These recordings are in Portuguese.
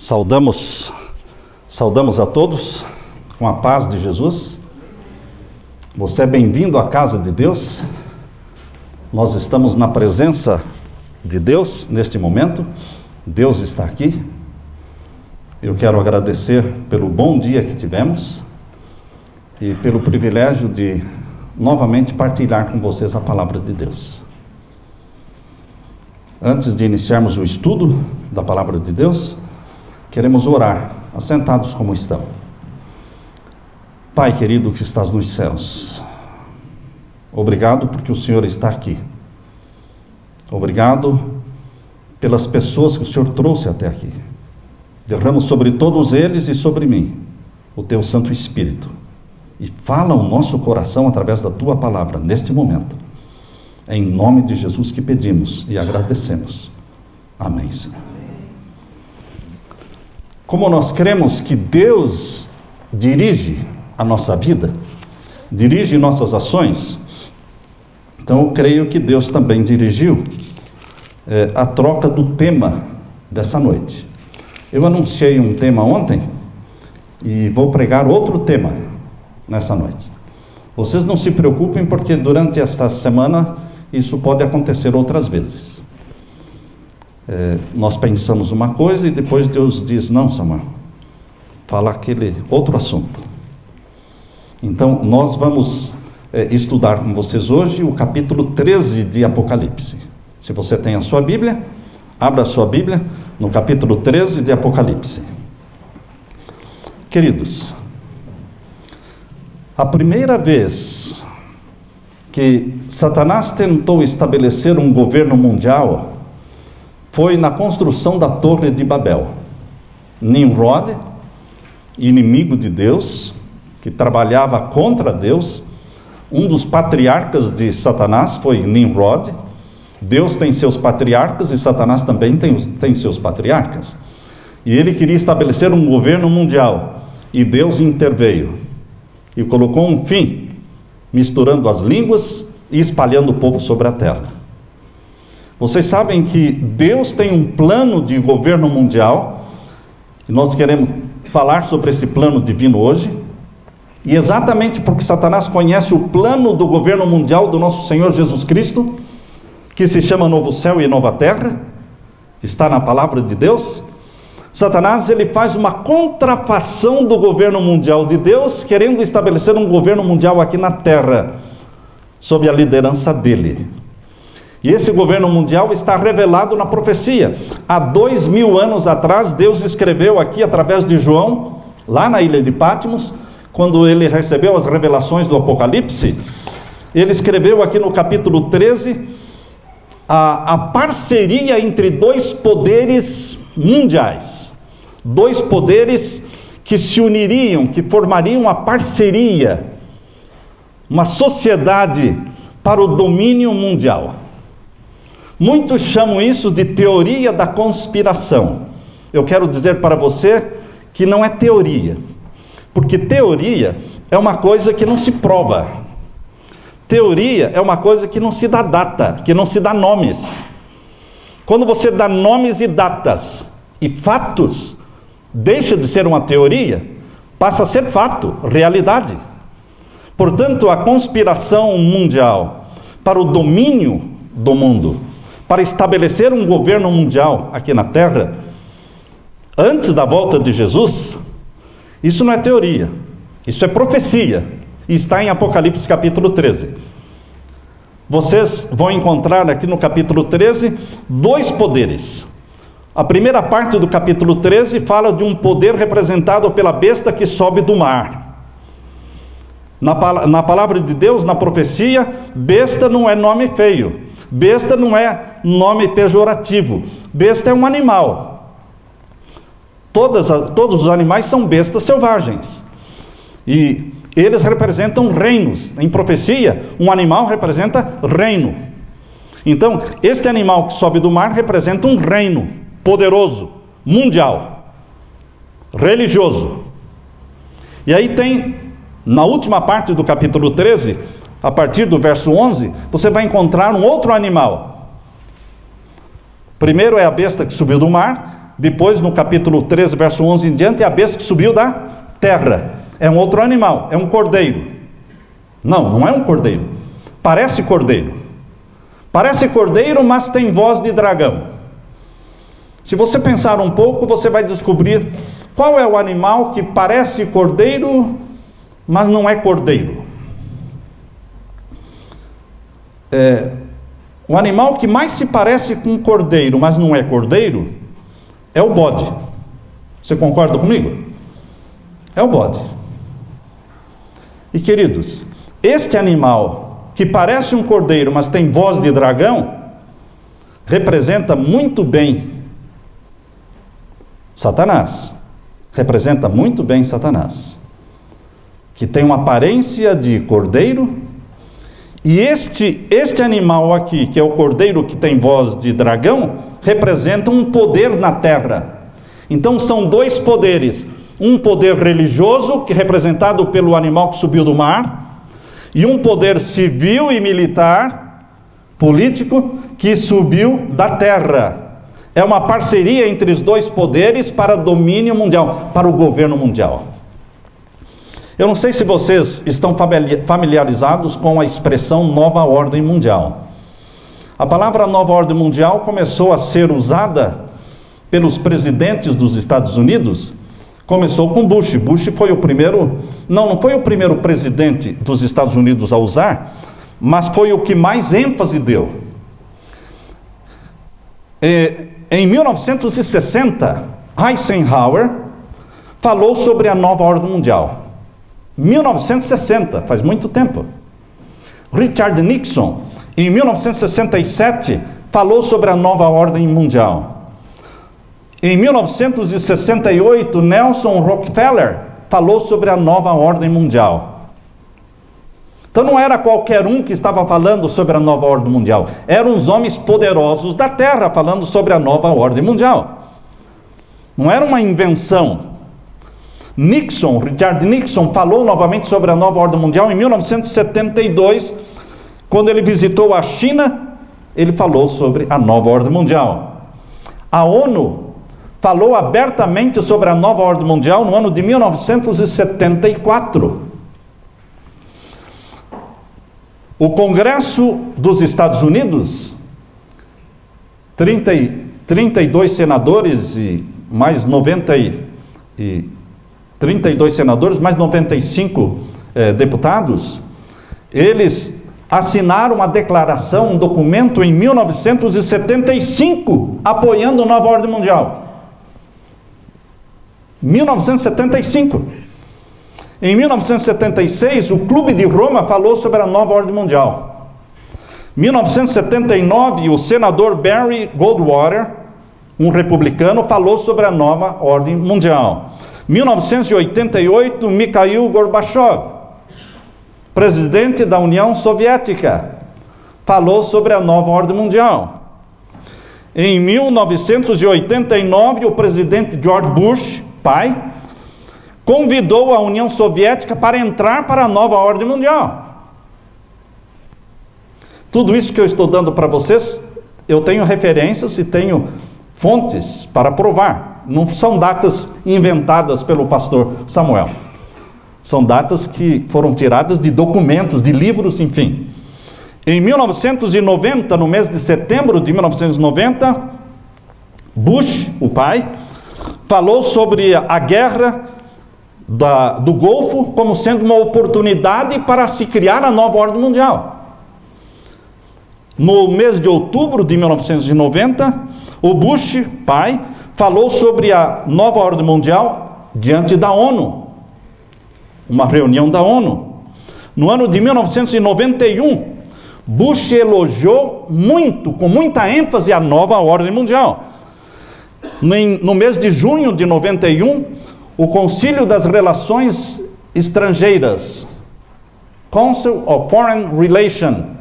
Saudamos a todos com a paz de Jesus. Você é bem-vindo à casa de Deus. Nós estamos na presença de Deus neste momento. Deus está aqui. Eu quero agradecer pelo bom dia que tivemos e pelo privilégio de novamente partilhar com vocês a palavra de Deus. Antes de iniciarmos o estudo da palavra de Deus, queremos orar, assentados como estão. Pai querido que estás nos céus, obrigado porque o Senhor está aqui. Obrigado pelas pessoas que o Senhor trouxe até aqui. Derrama sobre todos eles e sobre mim o Teu Santo Espírito. E fala o nosso coração através da Tua palavra neste momento. É em nome de Jesus que pedimos e agradecemos. Amém, Senhor. Como nós cremos que Deus dirige a nossa vida, dirige nossas ações, então eu creio que Deus também dirigiu a troca do tema dessa noite. Eu anunciei um tema ontem e vou pregar outro tema nessa noite. Vocês não se preocupem, porque durante esta semana isso pode acontecer outras vezes. Nós pensamos uma coisa e depois Deus diz: não, Samuel, fala aquele outro assunto. Então nós vamos estudar com vocês hoje o capítulo 13 de Apocalipse. Se você tem a sua Bíblia, abra a sua Bíblia no capítulo 13 de Apocalipse. Queridos, a primeira vez que Satanás tentou estabelecer um governo mundial foi na construção da Torre de Babel. Nimrod, inimigo de Deus, que trabalhava contra Deus, um dos patriarcas de Satanás foi Nimrod. Deus tem seus patriarcas e Satanás também tem seus patriarcas. E ele queria estabelecer um governo mundial, e Deus interveio e colocou um fim, misturando as línguas e espalhando o povo sobre a terra. Vocês sabem que Deus tem um plano de governo mundial, e nós queremos falar sobre esse plano divino hoje. E exatamente porque Satanás conhece o plano do governo mundial do nosso Senhor Jesus Cristo, que se chama Novo Céu e Nova Terra, está na palavra de Deus, Satanás ele faz uma contrafação do governo mundial de Deus, querendo estabelecer um governo mundial aqui na terra, sob a liderança dele. E esse governo mundial está revelado na profecia. Há 2000 anos atrás, Deus escreveu aqui através de João, lá na ilha de Patmos, quando ele recebeu as revelações do Apocalipse, ele escreveu aqui no capítulo 13, a parceria entre dois poderes mundiais. Dois poderes que se uniriam, que formariam uma parceria, uma sociedade para o domínio mundial. Muitos chamam isso de teoria da conspiração. Eu quero dizer para você que não é teoria, porque teoria é uma coisa que não se prova. Teoria é uma coisa que não se dá data, que não se dá nomes. Quando você dá nomes e datas e fatos, deixa de ser uma teoria, passa a ser fato, realidade. Portanto, a conspiração mundial para o domínio do mundo, para estabelecer um governo mundial aqui na terra, antes da volta de Jesus, isso não é teoria, isso é profecia, e está em Apocalipse capítulo 13. Vocês vão encontrar aqui no capítulo 13 dois poderes. A primeira parte do capítulo 13 fala de um poder representado pela besta que sobe do mar. Na palavra de Deus, na profecia, besta não é nome feio. Besta não é nome pejorativo. Besta é um animal. Todos os animais são bestas selvagens. E eles representam reinos. Em profecia, um animal representa reino. Então, este animal que sobe do mar representa um reino poderoso, mundial, religioso. E aí tem, na última parte do capítulo 13, a partir do verso 11, você vai encontrar um outro animal. Primeiro é a besta que subiu do mar, depois no capítulo 13, verso 11 em diante, é a besta que subiu da terra. É um outro animal, é um cordeiro. Não, não é um cordeiro. Parece cordeiro. Parece cordeiro, mas tem voz de dragão. Se você pensar um pouco, você vai descobrir qual é o animal que parece cordeiro, mas não é cordeiro. O animal que mais se parece com cordeiro, mas não é cordeiro, é o bode. Você concorda comigo? É o bode. E queridos, este animal que parece um cordeiro, mas tem voz de dragão, representa muito bem Satanás. Representa muito bem Satanás, que tem uma aparência de cordeiro. E este animal aqui, que é o cordeiro que tem voz de dragão, representa um poder na terra. Então são dois poderes. Um poder religioso, que é representado pelo animal que subiu do mar, e um poder civil e militar, político, que subiu da terra. É uma parceria entre os dois poderes para domínio mundial, para o governo mundial. Eu não sei se vocês estão familiarizados com a expressão nova ordem mundial. A palavra nova ordem mundial começou a ser usada pelos presidentes dos Estados Unidos. Começou com Bush. Bush foi o primeiro, não foi o primeiro presidente dos Estados Unidos a usar, mas foi o que mais ênfase deu. Em 1960, Eisenhower falou sobre a nova ordem mundial. 1960, faz muito tempo. Richard Nixon, em 1967, falou sobre a nova ordem mundial. Em 1968, Nelson Rockefeller falou sobre a nova ordem mundial. Então não era qualquer um que estava falando sobre a nova ordem mundial. Eram os homens poderosos da terra falando sobre a nova ordem mundial. Não era uma invenção. Richard Nixon falou novamente sobre a nova ordem mundial em 1972, quando ele visitou a China, ele falou sobre a nova ordem mundial. A ONU falou abertamente sobre a nova ordem mundial no ano de 1974. O Congresso dos Estados Unidos, 32 senadores e mais 32 senadores, mais 95 deputados, eles assinaram uma declaração, um documento em 1975, apoiando a nova ordem mundial. 1975. Em 1976, o Clube de Roma falou sobre a nova ordem mundial. 1979, o senador Barry Goldwater, um republicano, falou sobre a nova ordem mundial. 1988, Mikhail Gorbachev, presidente da União Soviética, falou sobre a nova ordem mundial. Em 1989, o presidente George Bush, pai, convidou a União Soviética para entrar para a nova ordem mundial. Tudo isso que eu estou dando para vocês, eu tenho referências e tenho fontes para provar. Não são datas inventadas pelo pastor Samuel. São datas que foram tiradas de documentos, de livros, enfim. Em 1990, no mês de setembro de 1990, Bush, o pai, falou sobre a guerra do Golfo como sendo uma oportunidade para se criar a nova ordem mundial. No mês de outubro de 1990, o Bush, pai, falou sobre a nova ordem mundial diante da ONU, uma reunião da ONU. No ano de 1991, Bush elogiou muito, com muita ênfase, a nova ordem mundial. No mês de junho de 91, o Conselho das Relações Estrangeiras, Council of Foreign Relations,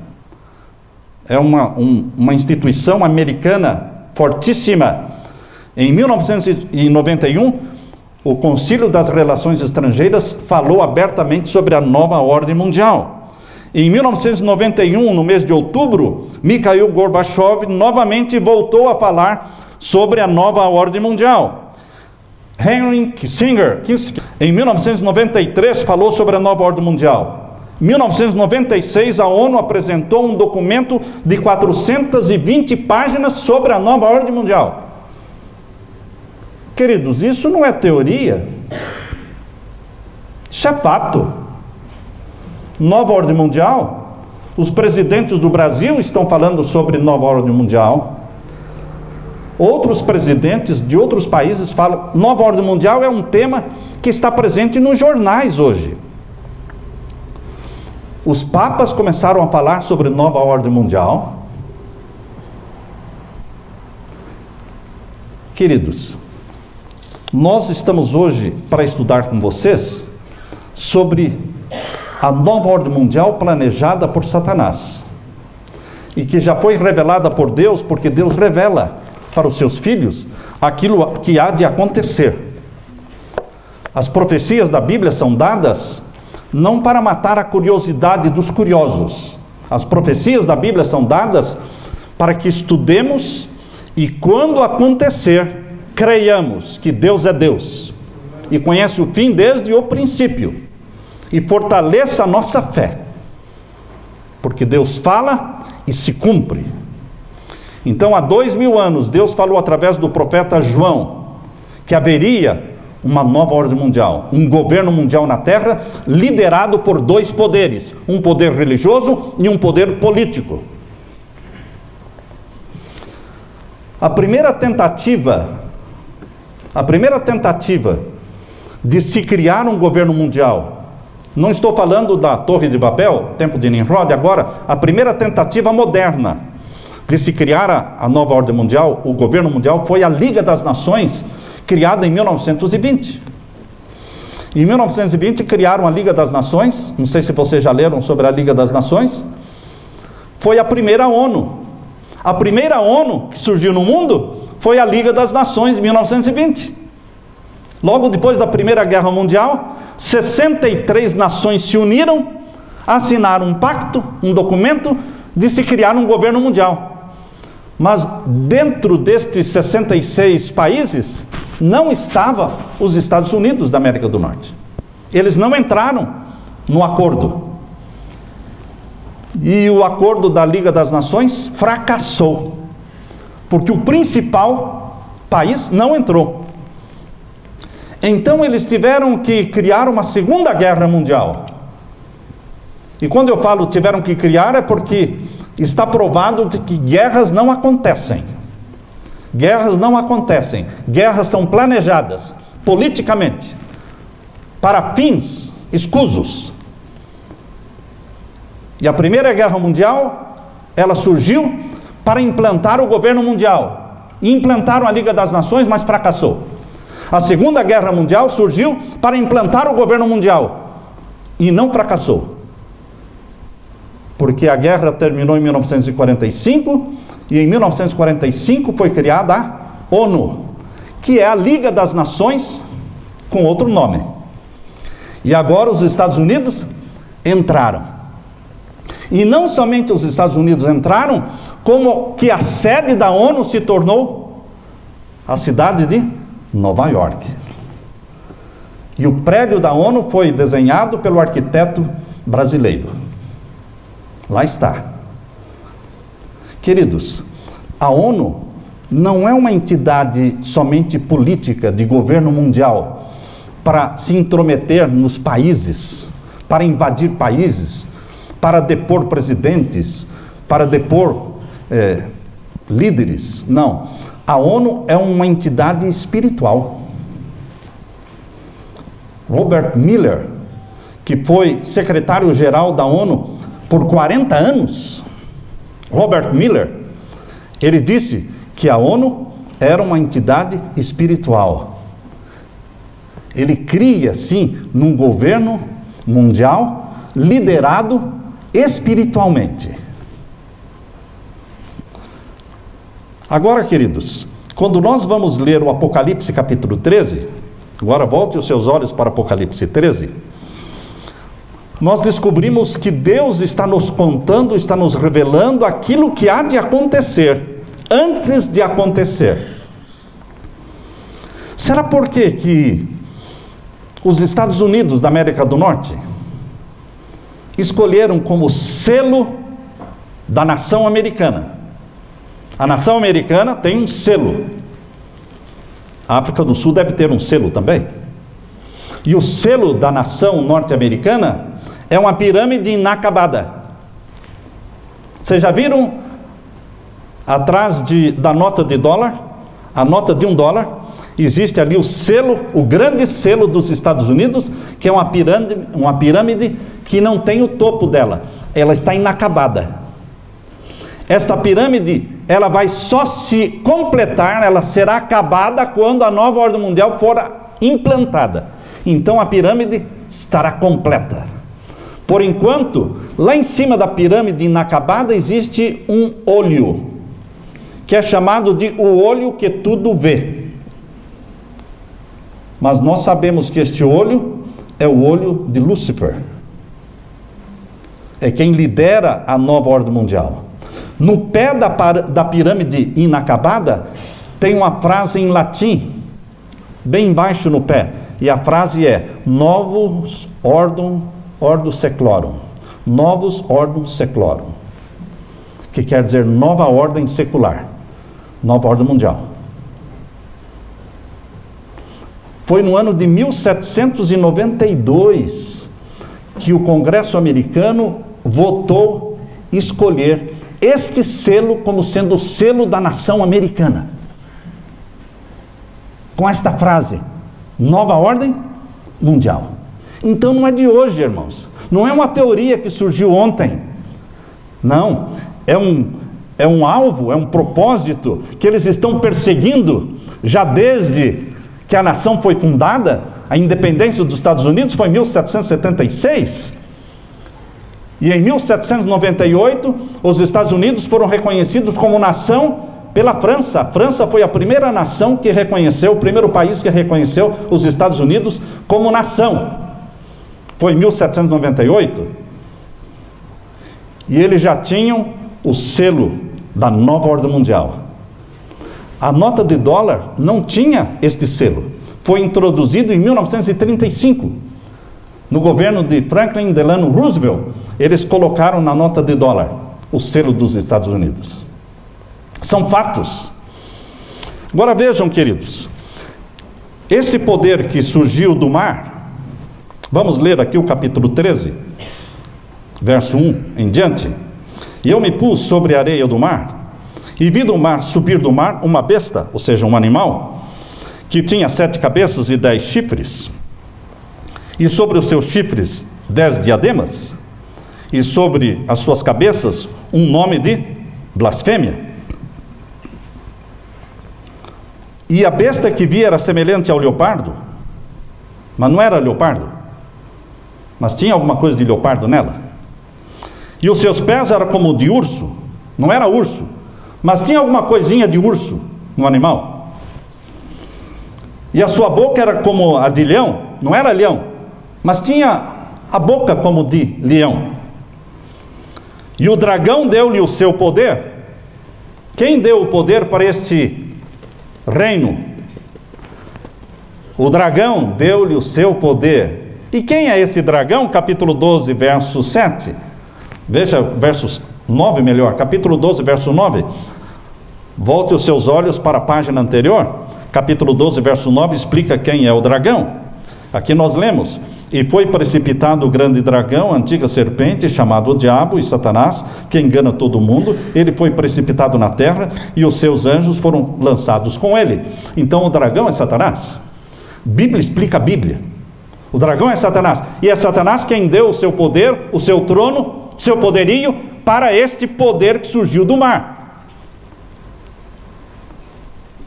é uma instituição americana fortíssima. Em 1991, o Conselho das Relações Estrangeiras falou abertamente sobre a nova ordem mundial. Em 1991, no mês de outubro, Mikhail Gorbachev novamente voltou a falar sobre a nova ordem mundial. Henry Kissinger, em 1993, falou sobre a nova ordem mundial. Em 1996, a ONU apresentou um documento de 420 páginas sobre a nova ordem mundial. Queridos, isso não é teoria, isso é fato. Nova ordem mundial, os presidentes do Brasil estão falando sobre nova ordem mundial. Outros presidentes de outros países falam. Nova ordem mundial é um tema que está presente nos jornais hoje. Os papas começaram a falar sobre nova ordem mundial. Queridos, nós estamos hoje para estudar com vocês sobre a nova ordem mundial planejada por Satanás e que já foi revelada por Deus, porque Deus revela para os seus filhos aquilo que há de acontecer. As profecias da Bíblia são dadas não para matar a curiosidade dos curiosos. As profecias da Bíblia são dadas para que estudemos e, quando acontecer, creiamos que Deus é Deus e conhece o fim desde o princípio e fortaleça a nossa fé, porque Deus fala e se cumpre. Então, há 2000 anos, Deus falou através do profeta João que haveria uma nova ordem mundial, um governo mundial na Terra, liderado por dois poderes, um poder religioso e um poder político. A primeira tentativa de se criar um governo mundial, não estou falando da Torre de Babel, tempo de Nimrod, agora, a primeira tentativa moderna de se criar a nova ordem mundial, o governo mundial, foi a Liga das Nações, criada em 1920. Em 1920 criaram a Liga das Nações, não sei se vocês já leram sobre a Liga das Nações. Foi a primeira ONU. A primeira ONU que surgiu no mundo foi a Liga das Nações, em 1920. Logo depois da Primeira Guerra Mundial, 63 nações se uniram, assinaram um pacto, um documento, de se criar um governo mundial. Mas dentro destes 66 países, não estava os Estados Unidos da América do Norte. Eles não entraram no acordo. E o acordo da Liga das Nações fracassou, porque o principal país não entrou. Então eles tiveram que criar uma segunda guerra mundial. E quando eu falo tiveram que criar, é porque está provado de que guerras não acontecem. Guerras não acontecem. Guerras são planejadas politicamente para fins escusos. E a Primeira Guerra Mundial, ela surgiu para implantar o governo mundial. E implantaram a Liga das Nações, mas fracassou. A Segunda Guerra Mundial surgiu para implantar o governo mundial e não fracassou. Porque a guerra terminou em 1945 e em 1945 foi criada a ONU, que é a Liga das Nações com outro nome. E agora os Estados Unidos entraram. E não somente os Estados Unidos entraram, como que a sede da ONU se tornou a cidade de Nova York. E o prédio da ONU foi desenhado pelo arquiteto brasileiro. Lá está. Queridos, a ONU não é uma entidade somente política de governo mundial para se intrometer nos países, para invadir países, para depor presidentes, para depor líderes. Não. A ONU é uma entidade espiritual. Robert Miller, que foi secretário-geral da ONU por 40 anos, Robert Miller, ele disse que a ONU era uma entidade espiritual. Ele cria, sim, num governo mundial liderado espiritualmente. Agora, queridos, quando nós vamos ler o Apocalipse capítulo 13, agora volte os seus olhos para Apocalipse 13, nós descobrimos que Deus está nos contando, está nos revelando aquilo que há de acontecer, antes de acontecer. Será por quê que os Estados Unidos da América do Norte escolheram como selo da nação americana? A nação americana tem um selo. A África do Sul deve ter um selo também. E o selo da nação norte-americana é uma pirâmide inacabada. Vocês já viram atrás da nota de dólar, a nota de $1, existe ali o selo, o grande selo dos Estados Unidos, que é uma pirâmide que não tem o topo dela, ela está inacabada. Esta pirâmide, ela vai só se completar, ela será acabada quando a nova ordem mundial for implantada. Então a pirâmide estará completa. Por enquanto, lá em cima da pirâmide inacabada existe um olho, que é chamado de o olho que tudo vê. Mas nós sabemos que este olho é o olho de Lúcifer. É quem lidera a nova ordem mundial. No pé da pirâmide inacabada, tem uma frase em latim, bem embaixo no pé. E a frase é, Novus Ordum Seclorum. Novus Ordum Seclorum. Que quer dizer nova ordem secular. Nova ordem mundial. Foi no ano de 1792 que o Congresso americano votou escolher este selo como sendo o selo da nação americana. Com esta frase, nova ordem mundial. Então não é de hoje, irmãos. Não é uma teoria que surgiu ontem. Não, é um alvo, é um propósito que eles estão perseguindo já desde que a nação foi fundada. A independência dos Estados Unidos foi em 1776. E em 1798, os Estados Unidos foram reconhecidos como nação pela França. A França foi a primeira nação que reconheceu, o primeiro país que reconheceu os Estados Unidos como nação. Foi em 1798. E eles já tinham o selo da nova ordem mundial. A nota de dólar não tinha este selo. Foi introduzido em 1935. No governo de Franklin Delano Roosevelt, eles colocaram na nota de dólar o selo dos Estados Unidos. São fatos. Agora vejam, queridos, esse poder que surgiu do mar, vamos ler aqui o capítulo 13, verso 1 em diante. E eu me pus sobre a areia do mar, e vi do mar subir do mar uma besta, ou seja, um animal, que tinha 7 cabeças e 10 chifres, e sobre os seus chifres 10 diademas, e sobre as suas cabeças um nome de blasfêmia. E a besta que vi era semelhante ao leopardo, mas não era leopardo, mas tinha alguma coisa de leopardo nela. E os seus pés eram como de urso, não era urso, mas tinha alguma coisinha de urso no animal. E a sua boca era como a de leão, não era leão, mas tinha a boca como de leão. E o dragão deu-lhe o seu poder. Quem deu o poder para esse reino? O dragão deu-lhe o seu poder. E quem é esse dragão? Capítulo 12, verso 7. Veja, versos 9 melhor. Capítulo 12, verso 9. Volte os seus olhos para a página anterior. Capítulo 12, verso 9 explica quem é o dragão. Aqui nós lemos: e foi precipitado o grande dragão, a antiga serpente, chamado o diabo e Satanás, que engana todo mundo. Ele foi precipitado na terra e os seus anjos foram lançados com ele. Então o dragão é Satanás. Bíblia explica a Bíblia. O dragão é Satanás. E é Satanás quem deu o seu poder, o seu trono, seu poderio, para este poder que surgiu do mar,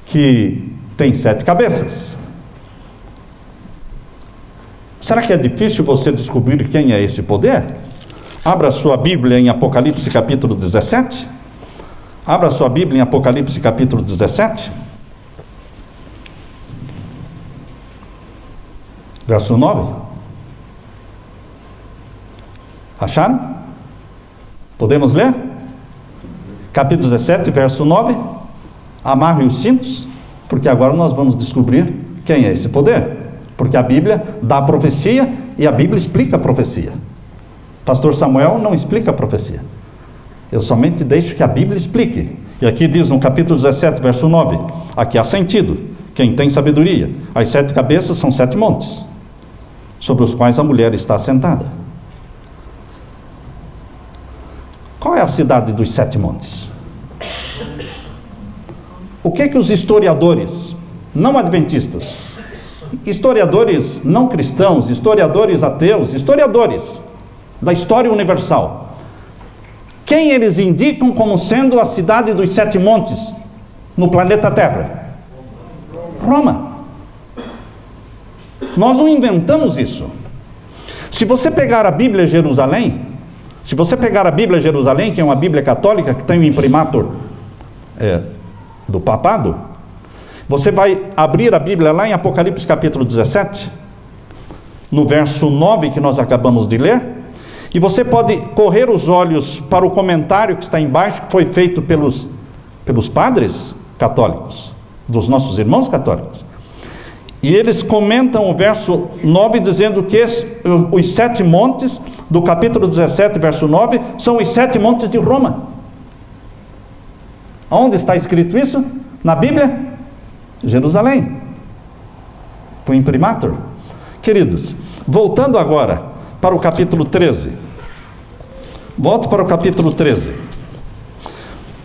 que tem 7 cabeças. Será que é difícil você descobrir quem é esse poder? Abra sua Bíblia em Apocalipse capítulo 17. Abra sua Bíblia em Apocalipse capítulo 17. Verso 9. Acharam? Podemos ler? Capítulo 17, verso 9. Amarre os cintos, porque agora nós vamos descobrir Quem é esse poder? Porque a Bíblia dá a profecia e a Bíblia explica a profecia. Pastor Samuel não explica a profecia. Eu somente deixo que a Bíblia explique. E aqui diz no capítulo 17, verso 9, aqui há sentido, quem tem sabedoria. As 7 cabeças são 7 montes, sobre os quais a mulher está assentada. Qual é a cidade dos 7 montes? O que os historiadores, não adventistas, historiadores não cristãos, historiadores ateus, historiadores da história universal, quem eles indicam como sendo a cidade dos 7 montes no planeta Terra? Roma. Nós não inventamos isso. Se você pegar a Bíblia Jerusalém, que é uma Bíblia católica, que tem o imprimatur do papado, você vai abrir a Bíblia lá em Apocalipse capítulo 17, no verso 9 que nós acabamos de ler, e você pode correr os olhos para o comentário que está embaixo, que foi feito pelos padres católicos, dos nossos irmãos católicos. E eles comentam o verso 9 dizendo que os 7 montes do capítulo 17, verso 9, são os 7 montes de Roma. Onde está escrito isso? Na Bíblia? Jerusalém. Foi imprimatur. Queridos, voltando agora para o capítulo 13. Volto para o capítulo 13.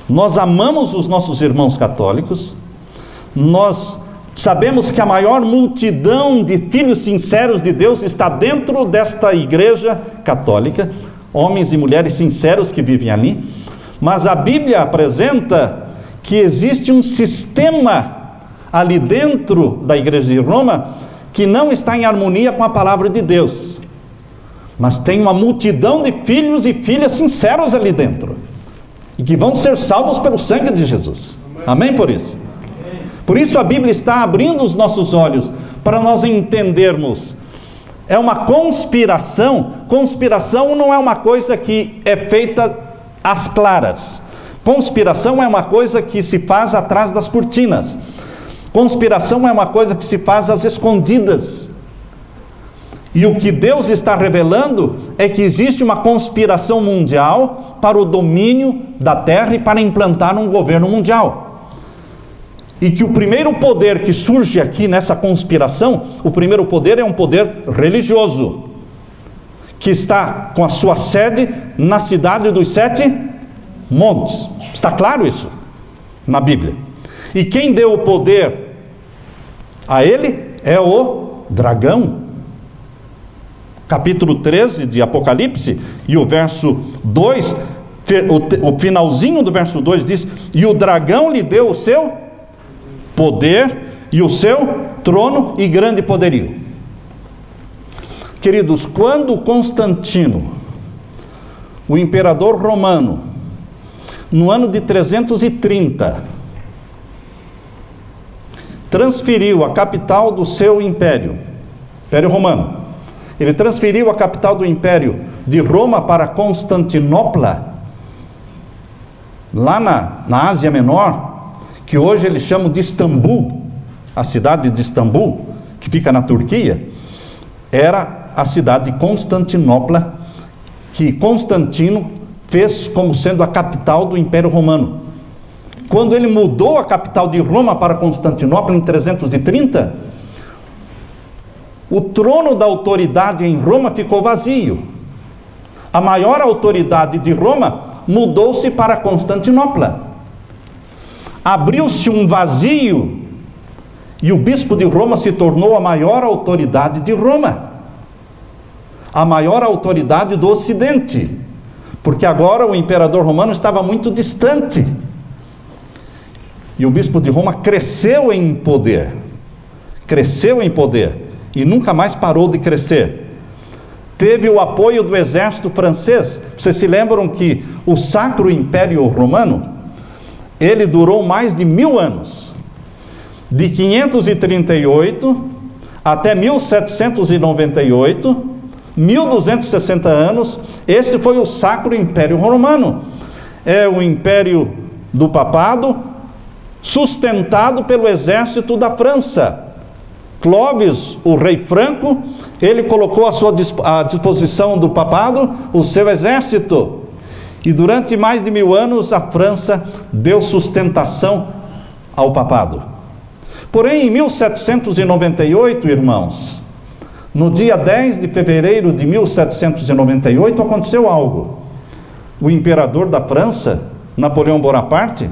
Nós amamos os nossos irmãos católicos. Nós sabemos que a maior multidão de filhos sinceros de Deus está dentro desta igreja católica, homens e mulheres sinceros que vivem ali, mas a Bíblia apresenta que existe um sistema ali dentro da igreja de Roma que não está em harmonia com a palavra de Deus, mas tem uma multidão de filhos e filhas sinceros ali dentro, e que vão ser salvos pelo sangue de Jesus. Amém por isso? Por isso a Bíblia está abrindo os nossos olhos para nós entendermos. É uma conspiração. Conspiração não é uma coisa que é feita às claras. Conspiração é uma coisa que se faz atrás das cortinas. Conspiração é uma coisa que se faz às escondidas. E o que Deus está revelando é que existe uma conspiração mundial para o domínio da terra e para implantar um governo mundial. E que o primeiro poder que surge aqui nessa conspiração, o primeiro poder é um poder religioso, que está com a sua sede na cidade dos 7 montes. Está claro isso na Bíblia. E quem deu o poder a ele é o dragão. Capítulo 13 de Apocalipse, e o verso 2, o finalzinho do verso 2 diz: e o dragão lhe deu o seu poder e o seu trono e grande poderio. Queridos, quando Constantino, o imperador romano, no ano de 330, transferiu a capital do seu império, Império Romano, ele transferiu a capital do império de Roma para Constantinopla, lá na Ásia Menor, que hoje eles chamam de Istambul, a cidade de Istambul, que fica na Turquia, era a cidade de Constantinopla, que Constantino fez como sendo a capital do Império Romano. Quando ele mudou a capital de Roma para Constantinopla em 330, o trono da autoridade em Roma ficou vazio. A maior autoridade de Roma mudou-se para Constantinopla. Abriu-se um vazio e o bispo de Roma se tornou a maior autoridade de Roma, a maior autoridade do Ocidente, porque agora o imperador romano estava muito distante e o bispo de Roma cresceu em poder e nunca mais parou de crescer. Teve o apoio do exército francês. Vocês se lembram que o Sacro Império Romano, ele durou mais de 1000 anos, de 538 até 1798, 1260 anos. Este foi o Sacro Império Romano. É o império do papado, sustentado pelo exército da França. Clóvis, o rei franco, ele colocou à disposição do papado o seu exército. E durante mais de 1000 anos a França deu sustentação ao papado. Porém, em 1798, irmãos, no dia 10 de fevereiro de 1798, aconteceu algo. O imperador da França, Napoleão Bonaparte,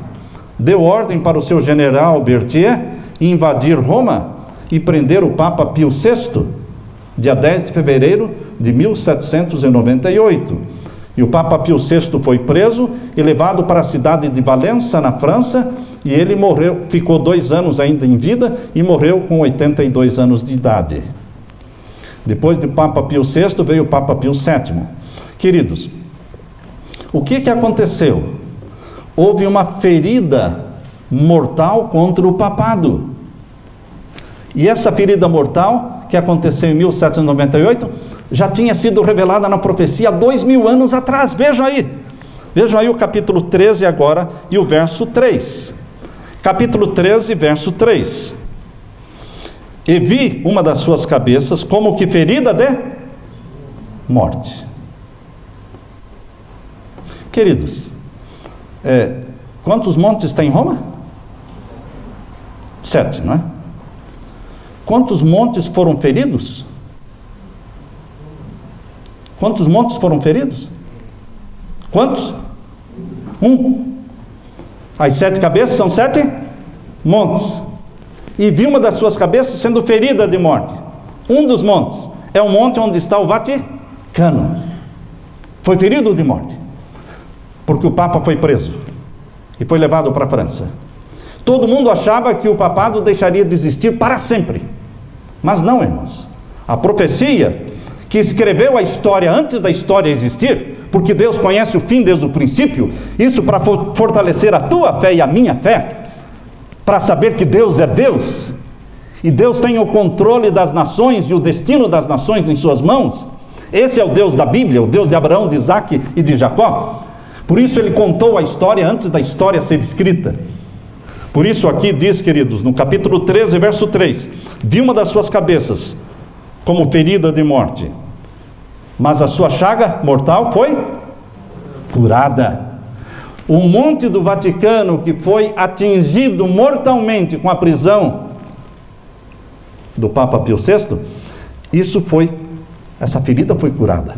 deu ordem para o seu general Berthier invadir Roma e prender o Papa Pio VI, dia 10 de fevereiro de 1798. E o Papa Pio VI foi preso e levado para a cidade de Valença, na França, e ele morreu, ficou 2 anos ainda em vida e morreu com 82 anos de idade. Depois de Papa Pio VI veio o Papa Pio VII. Queridos, o que aconteceu? Houve uma ferida mortal contra o papado. E essa ferida mortal, que aconteceu em 1798, já tinha sido revelada na profecia há 2000 anos atrás. Vejam aí o capítulo 13 agora e o verso 3. Capítulo 13, verso 3. E vi uma das suas cabeças como que ferida de morte. Queridos, quantos montes tem em Roma? 7, não é? Quantos montes foram feridos? Quantos montes foram feridos? Quantos? 1. As 7 cabeças são 7 montes. E vi uma das suas cabeças sendo ferida de morte. Um dos montes é o monte onde está o Vaticano. Foi ferido de morte, porque o Papa foi preso e foi levado para a França. Todo mundo achava que o papado deixaria de existir para sempre. Mas não, irmãos. A profecia que escreveu a história antes da história existir, porque Deus conhece o fim desde o princípio, isso para fortalecer a tua fé e a minha fé, para saber que Deus é Deus, e Deus tem o controle das nações e o destino das nações em suas mãos. Esse é o Deus da Bíblia, o Deus de Abraão, de Isaac e de Jacó. Por isso ele contou a história antes da história ser escrita. Por isso aqui diz, queridos, no capítulo 13, verso 3, vi uma das suas cabeças como ferida de morte, mas a sua chaga mortal foi curada. O monte do Vaticano, que foi atingido mortalmente com a prisão do Papa Pio VI, essa ferida foi curada.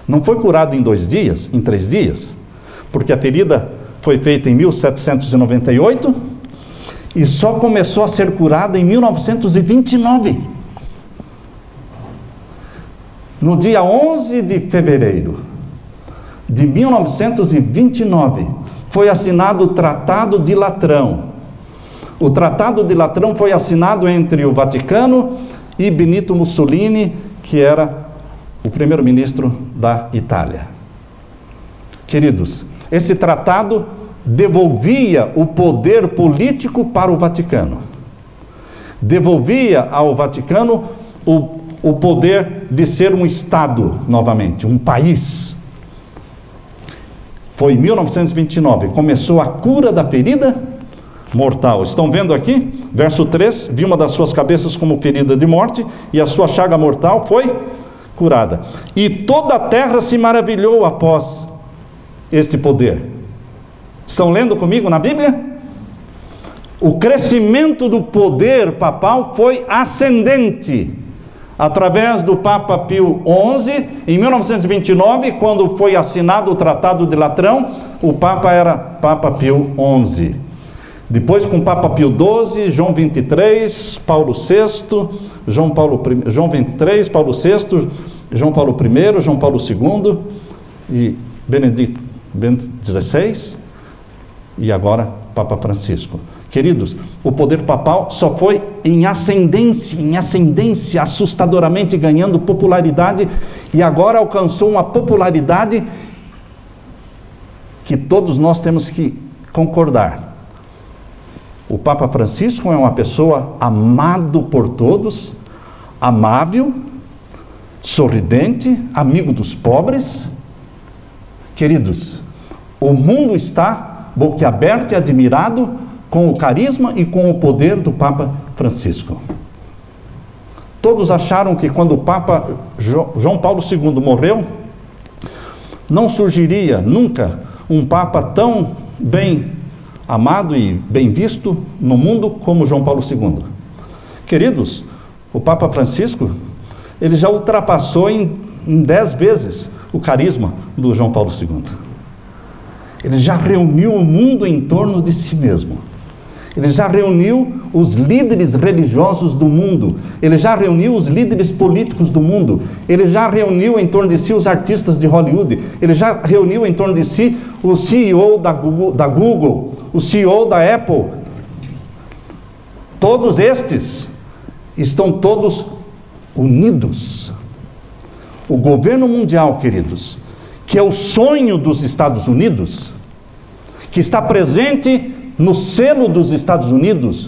Não foi curada em 2 dias, em 3 dias, porque a ferida foi feita em 1798 e só começou a ser curada em 1929. No dia 11 de fevereiro de 1929, foi assinado o Tratado de Latrão. O Tratado de Latrão foi assinado entre o Vaticano e Benito Mussolini, que era o primeiro-ministro da Itália. Queridos, esse tratado devolvia o poder político para o Vaticano. Devolvia ao Vaticano o poder de ser um Estado novamente, um país. Foi em 1929, começou a cura da ferida mortal. Estão vendo aqui? Verso 3, vi uma das suas cabeças como ferida de morte, e a sua chaga mortal foi curada. E toda a terra se maravilhou após este poder. Estão lendo comigo na Bíblia? O crescimento do poder papal foi ascendente. Através do Papa Pio XI, em 1929, quando foi assinado o Tratado de Latrão, o Papa era Papa Pio XI. Depois, com Papa Pio XII, João XXIII, Paulo VI, João XXIII, Paulo VI, João Paulo I, João Paulo II e Benedito XVI, e agora Papa Francisco. Queridos, o poder papal só foi em ascendência, assustadoramente ganhando popularidade, e agora alcançou uma popularidade que todos nós temos que concordar. O Papa Francisco é uma pessoa amado por todos, amável, sorridente, amigo dos pobres. Queridos, o mundo está boquiaberto e admirado com o carisma e com o poder do Papa Francisco. Todos acharam que quando o Papa João Paulo II morreu, não surgiria nunca um Papa tão bem amado e bem visto no mundo como João Paulo II. Queridos, o Papa Francisco, ele já ultrapassou em 10 vezes o carisma do João Paulo II. Ele já reuniu o mundo em torno de si mesmo. Ele já reuniu os líderes religiosos do mundo. Ele já reuniu os líderes políticos do mundo. Ele já reuniu em torno de si os artistas de Hollywood. Ele já reuniu em torno de si o CEO da Google, o CEO da Apple. Todos estes estão todos unidos. O governo mundial, queridos, que é o sonho dos Estados Unidos, que está presente no selo dos Estados Unidos,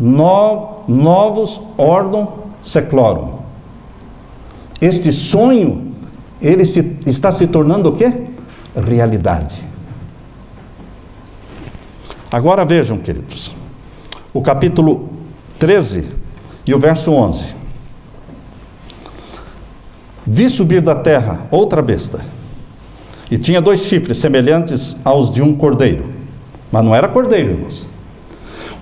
Novus Ordem Seclorum. Este sonho, ele está se tornando o quê? Realidade. Agora vejam, queridos, o capítulo 13 e o verso 11. Vi subir da terra outra besta, e tinha 2 chifres semelhantes aos de um cordeiro. Mas não era cordeiro, irmãos.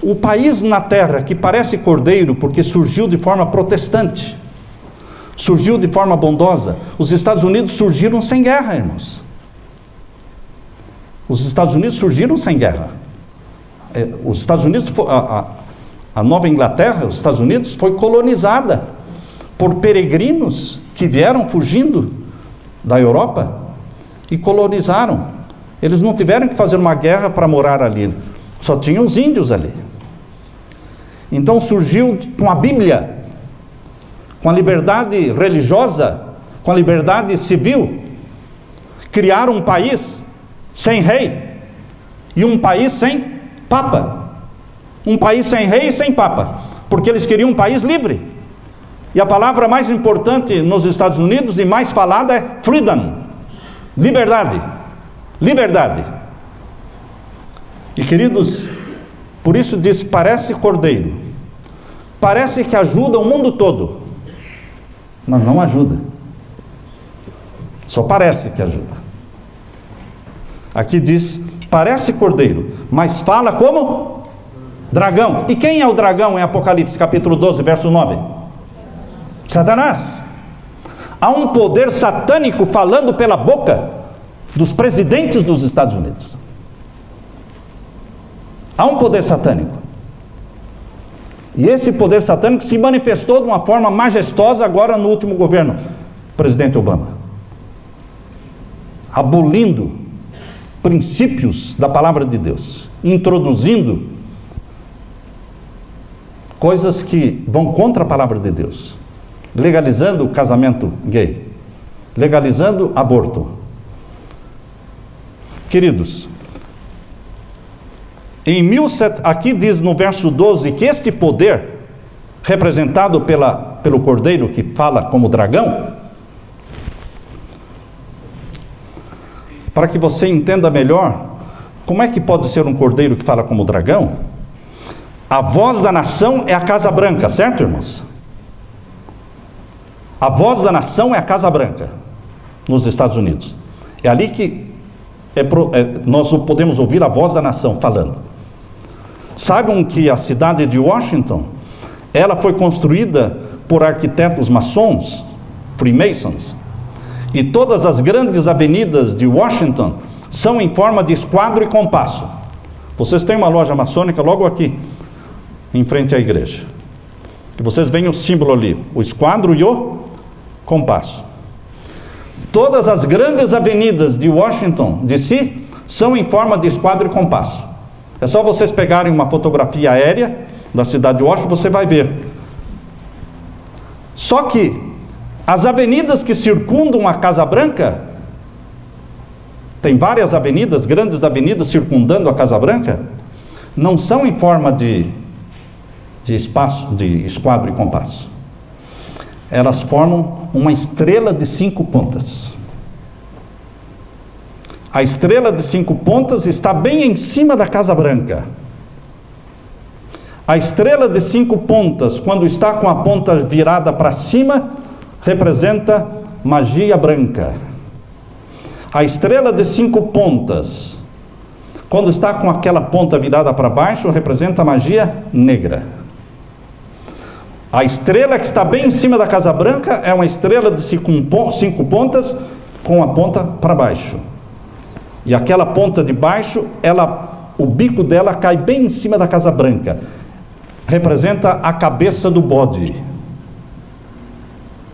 O país na terra que parece cordeiro porque surgiu de forma protestante, surgiu de forma bondosa. Os Estados Unidos surgiram sem guerra, irmãos. Os Estados Unidos surgiram sem guerra. Os Estados Unidos, a Nova Inglaterra, os Estados Unidos, foi colonizada por peregrinos que vieram fugindo da Europa e colonizaram. Eles não tiveram que fazer uma guerra para morar ali. Só tinham os índios ali. Então surgiu com a Bíblia, com a liberdade religiosa, com a liberdade civil, criaram um país sem rei e um país sem papa. Um país sem rei e sem papa, porque eles queriam um país livre. E a palavra mais importante nos Estados Unidos e mais falada é freedom, liberdade. Liberdade. E queridos, por isso diz, parece cordeiro, parece que ajuda o mundo todo, mas não ajuda. Só parece que ajuda. Aqui diz, parece cordeiro, mas fala como dragão. E quem é o dragão em Apocalipse capítulo 12, verso 9? Satanás. Há um poder satânico falando pela boca dos presidentes dos Estados Unidos. Há um poder satânico. E esse poder satânico se manifestou de uma forma majestosa agora no último governo, presidente Obama. Abolindo princípios da palavra de Deus, introduzindo coisas que vão contra a palavra de Deus, legalizando o casamento gay, legalizando aborto. Queridos, aqui diz no verso 12 que este poder, representado pelo cordeiro que fala como dragão, para que você entenda melhor como é que pode ser um cordeiro que fala como dragão, a voz da nação é a Casa Branca, certo, irmãos? A voz da nação é a Casa Branca, nos Estados Unidos. É ali que nós podemos ouvir a voz da nação falando. Saibam que a cidade de Washington, ela foi construída por arquitetos maçons, Freemasons, e todas as grandes avenidas de Washington são em forma de esquadro e compasso. Vocês têm uma loja maçônica logo aqui, em frente à igreja, e vocês veem o símbolo ali, o esquadro e o compasso. Todas as grandes avenidas de Washington, D.C., são em forma de esquadro e compasso. É só vocês pegarem uma fotografia aérea da cidade de Washington, você vai ver. Só que as avenidas que circundam a Casa Branca, tem várias avenidas, grandes avenidas circundando a Casa Branca, não são em forma de espaço, de esquadro e compasso. Elas formam uma estrela de 5 pontas. A estrela de 5 pontas está bem em cima da Casa Branca. A estrela de 5 pontas, quando está com a ponta virada para cima, representa magia branca. A estrela de 5 pontas, quando está com aquela ponta virada para baixo, representa magia negra. A estrela que está bem em cima da Casa Branca é uma estrela de 5 pontas com a ponta para baixo. E aquela ponta de baixo, o bico dela cai bem em cima da Casa Branca. Representa a cabeça do bode.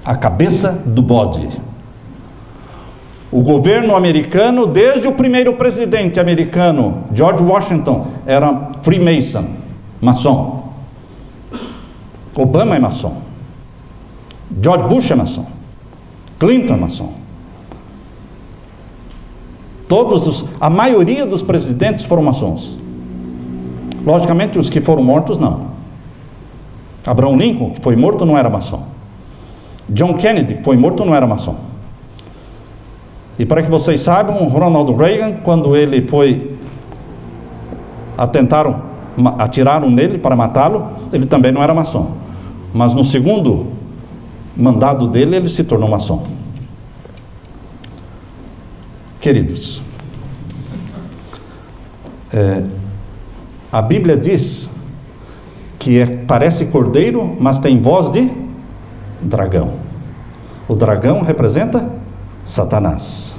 A cabeça do bode. O governo americano, desde o primeiro presidente americano, George Washington, era Freemason, maçom. Obama é maçom. George Bush é maçom. Clinton é maçom. A maioria dos presidentes foram maçons. Logicamente, os que foram mortos, não. Abraham Lincoln, que foi morto, não era maçom. John Kennedy, que foi morto, não era maçom. E para que vocês saibam, Ronald Reagan, quando ele foi, atiraram nele para matá-lo, ele também não era maçom. Mas no segundo mandado dele, ele se tornou maçom. Queridos, a Bíblia diz que parece cordeiro, mas tem voz de dragão. O dragão representa Satanás.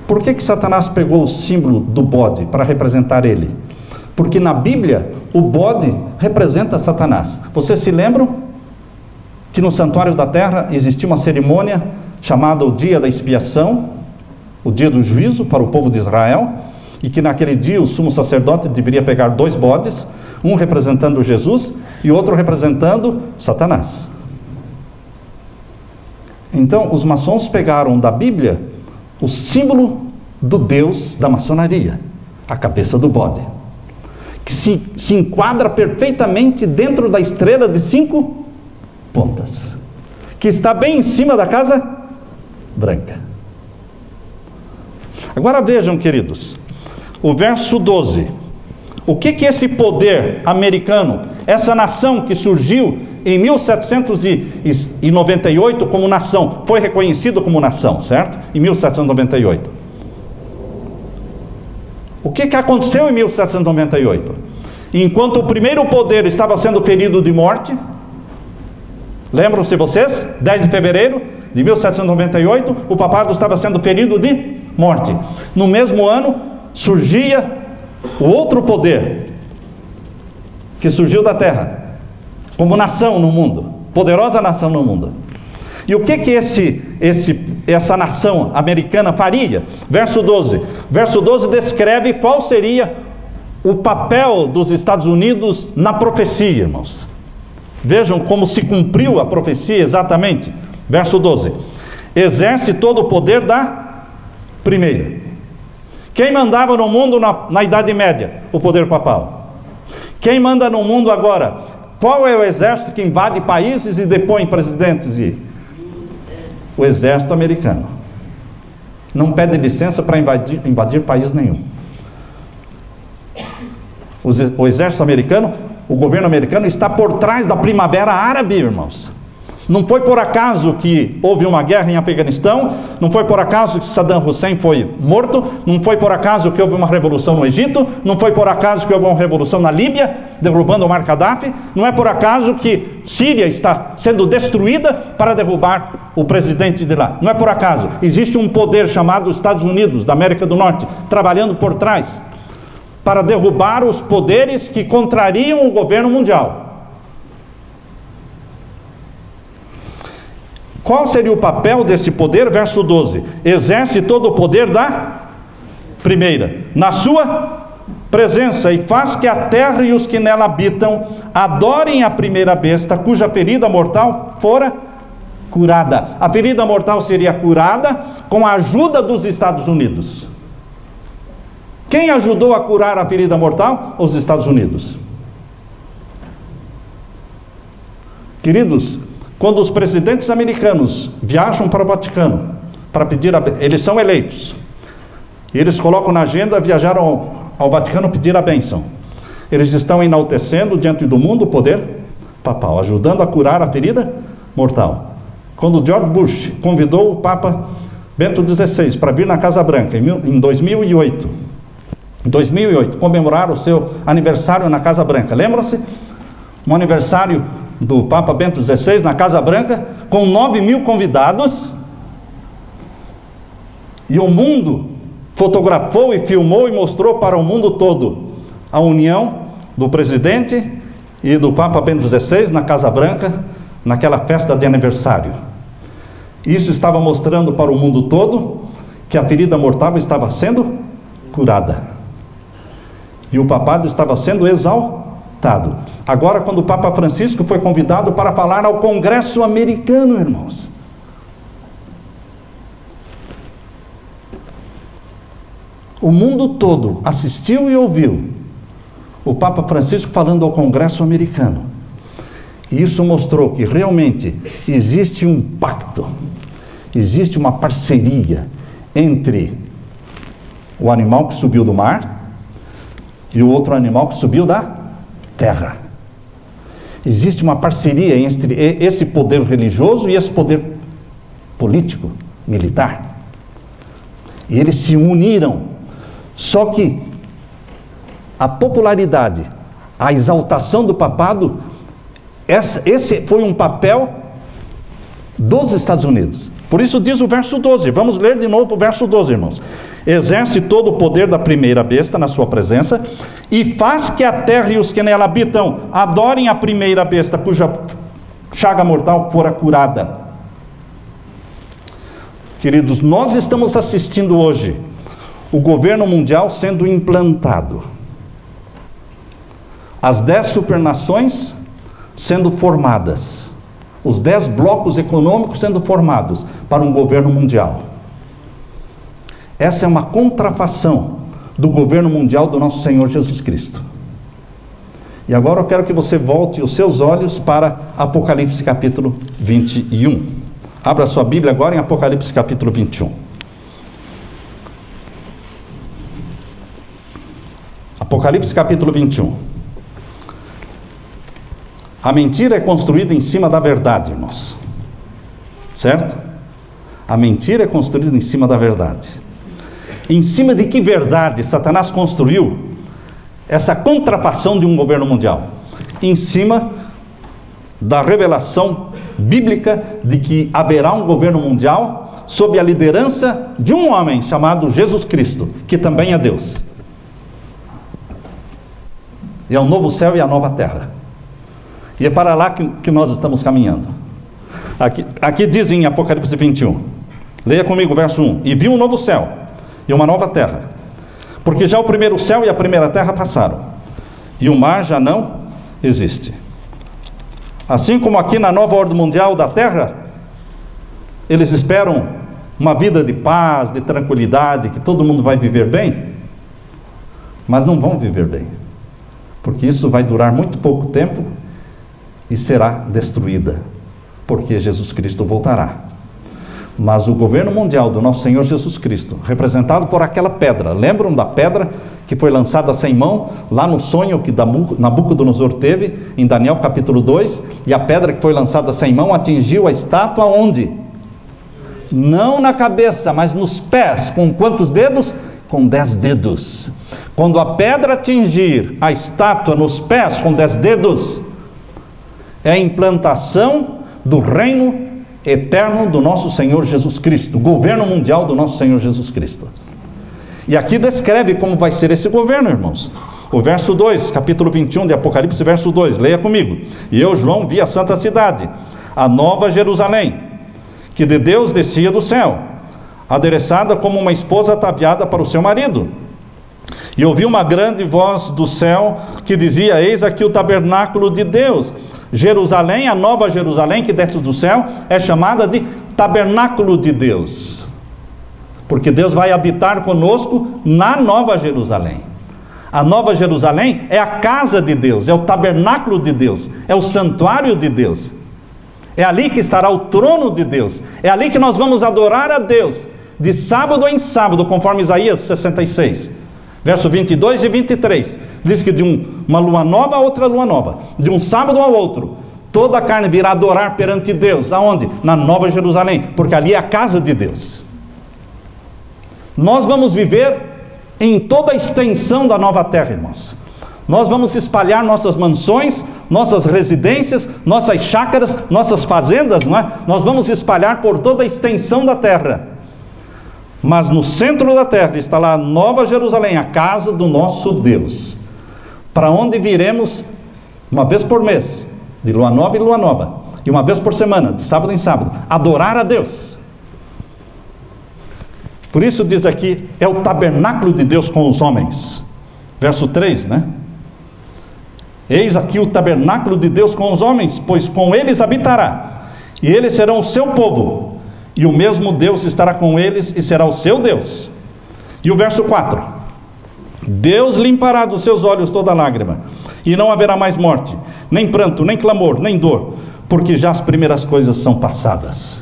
Por que Satanás pegou o símbolo do bode para representar ele? Porque na Bíblia o bode representa Satanás. Vocês se lembram que no Santuário da Terra existia uma cerimônia chamada o Dia da Expiação, o Dia do Juízo para o povo de Israel, e que naquele dia o sumo sacerdote deveria pegar 2 bodes, um representando Jesus e outro representando Satanás. Então os maçons pegaram da Bíblia o símbolo do Deus da maçonaria, a cabeça do bode, que se enquadra perfeitamente dentro da estrela de 5 pontas, que está bem em cima da Casa Branca. Agora vejam, queridos, o verso 12. O que esse poder americano, essa nação que surgiu em 1798 como nação, foi reconhecido como nação, certo? Em 1798. O que aconteceu em 1798? Enquanto o primeiro poder estava sendo ferido de morte, lembram-se vocês? 10 de fevereiro de 1798, o papado estava sendo ferido de morte. No mesmo ano, surgia o outro poder, que surgiu da terra, como nação no mundo, poderosa nação no mundo. E o que essa nação americana faria? Verso 12. Verso 12 descreve qual seria o papel dos Estados Unidos na profecia, irmãos. Vejam como se cumpriu a profecia exatamente. Verso 12. Exerce todo o poder da primeira. Quem mandava no mundo na Idade Média? O poder papal. Quem manda no mundo agora? Qual é o exército que invade países e depõe presidentes? O exército americano. Não pede licença para invadir país nenhum. O exército americano, o governo americano está por trás da primavera árabe, irmãos. Não foi por acaso que houve uma guerra em Afeganistão, não foi por acaso que Saddam Hussein foi morto, não foi por acaso que houve uma revolução no Egito, não foi por acaso que houve uma revolução na Líbia, derrubando Omar Gaddafi, não é por acaso que Síria está sendo destruída para derrubar o presidente de lá. Não é por acaso. Existe um poder chamado Estados Unidos, da América do Norte, trabalhando por trás, para derrubar os poderes que contrariam o governo mundial. Qual seria o papel desse poder? Verso 12. Exerce todo o poder da primeira, na sua presença, e faz que a terra e os que nela habitam adorem a primeira besta, cuja ferida mortal fora curada. A ferida mortal seria curada com a ajuda dos Estados Unidos. Quem ajudou a curar a ferida mortal? Os Estados Unidos. Queridos, quando os presidentes americanos viajam para o Vaticano para pedir eles são eleitos, e eles colocam na agenda viajar ao Vaticano pedir a bênção. Eles estão enaltecendo diante do mundo o poder papal, ajudando a curar a ferida mortal. Quando George Bush convidou o Papa Bento XVI para vir na Casa Branca em 2008, comemorar o seu aniversário na Casa Branca, lembram-se? Um aniversário do Papa Bento XVI na Casa Branca, com 9.000 convidados, e o mundo fotografou e filmou e mostrou para o mundo todo a união do presidente e do Papa Bento XVI na Casa Branca, naquela festa de aniversário. Isso estava mostrando para o mundo todo que a ferida mortal estava sendo curada, e o papado estava sendo exaltado. Agora, quando o Papa Francisco foi convidado para falar ao Congresso americano, irmãos, o mundo todo assistiu e ouviu o Papa Francisco falando ao Congresso americano. E isso mostrou que realmente existe um pacto, existe uma parceria entre o animal que subiu do mar e o outro animal que subiu da terra. Existe uma parceria entre esse poder religioso e esse poder político, militar. E eles se uniram. Só que a popularidade, a exaltação do papado, esse foi um papel dos Estados Unidos. Por isso diz o verso 12, vamos ler de novo o verso 12, irmãos. Exerce todo o poder da primeira besta na sua presença, e faz que a terra e os que nela habitam adorem a primeira besta, cuja chaga mortal fora curada. Queridos, nós estamos assistindo hoje o governo mundial sendo implantado, as 10 supernações sendo formadas, os 10 blocos econômicos sendo formados para um governo mundial. Essa é uma contrafação do governo mundial do nosso Senhor Jesus Cristo. E agora eu quero que você volte os seus olhos para Apocalipse capítulo 21. Abra sua Bíblia agora em Apocalipse capítulo 21. Apocalipse capítulo 21. A mentira é construída em cima da verdade, irmãos. Certo? A mentira é construída em cima da verdade. Em cima de que verdade Satanás construiu essa contrafação de um governo mundial? Em cima da revelação bíblica de que haverá um governo mundial sob a liderança de um homem chamado Jesus Cristo, que também é Deus. E é o novo céu e a nova terra. E é para lá que nós estamos caminhando. Aqui diz em Apocalipse 21, leia comigo o verso 1. E viu um novo céu e uma nova terra, porque já o primeiro céu e a primeira terra passaram, e o mar já não existe. Assim como aqui na nova ordem mundial da terra, eles esperam uma vida de paz, de tranquilidade, que todo mundo vai viver bem, mas não vão viver bem, porque isso vai durar muito pouco tempo e será destruída, porque Jesus Cristo voltará. Mas o governo mundial do nosso Senhor Jesus Cristo, representado por aquela pedra, lembram da pedra que foi lançada sem mão, lá no sonho que Nabucodonosor teve, em Daniel capítulo 2, e a pedra que foi lançada sem mão atingiu a estátua onde? Não na cabeça, mas nos pés. Com quantos dedos? Com 10 dedos. Quando a pedra atingir a estátua nos pés com 10 dedos, é a implantação do reino eterno do nosso Senhor Jesus Cristo, o governo mundial do nosso Senhor Jesus Cristo. E aqui descreve como vai ser esse governo, irmãos. O verso 2, capítulo 21 de Apocalipse, verso 2, leia comigo. E eu, João, vi a santa cidade, a nova Jerusalém, que de Deus descia do céu, adereçada como uma esposa ataviada para o seu marido. E ouvi uma grande voz do céu que dizia: eis aqui o tabernáculo de Deus. Jerusalém, a nova Jerusalém que desce do céu, é chamada de tabernáculo de Deus, porque Deus vai habitar conosco na nova Jerusalém. A nova Jerusalém é a casa de Deus, é o tabernáculo de Deus, é o santuário de Deus. É ali que estará o trono de Deus, é ali que nós vamos adorar a Deus, de sábado em sábado, conforme Isaías 66. Verso 22 e 23, diz que de uma lua nova a outra lua nova, de um sábado ao outro, toda a carne virá adorar perante Deus. Aonde? Na Nova Jerusalém, porque ali é a casa de Deus. Nós vamos viver em toda a extensão da nova terra, irmãos. Nós vamos espalhar nossas mansões, nossas residências, nossas chácaras, nossas fazendas, não é? Nós vamos espalhar por toda a extensão da terra. Mas no centro da terra está lá a Nova Jerusalém, a casa do nosso Deus, para onde viremos uma vez por mês, de lua nova em lua nova, e uma vez por semana, de sábado em sábado, adorar a Deus. Por isso diz aqui, é o tabernáculo de Deus com os homens. Verso 3, né? Eis aqui o tabernáculo de Deus com os homens, pois com eles habitará, e eles serão o seu povo, e o mesmo Deus estará com eles, e será o seu Deus. E o verso 4, Deus limpará dos seus olhos toda lágrima, e não haverá mais morte, nem pranto, nem clamor, nem dor, porque já as primeiras coisas são passadas.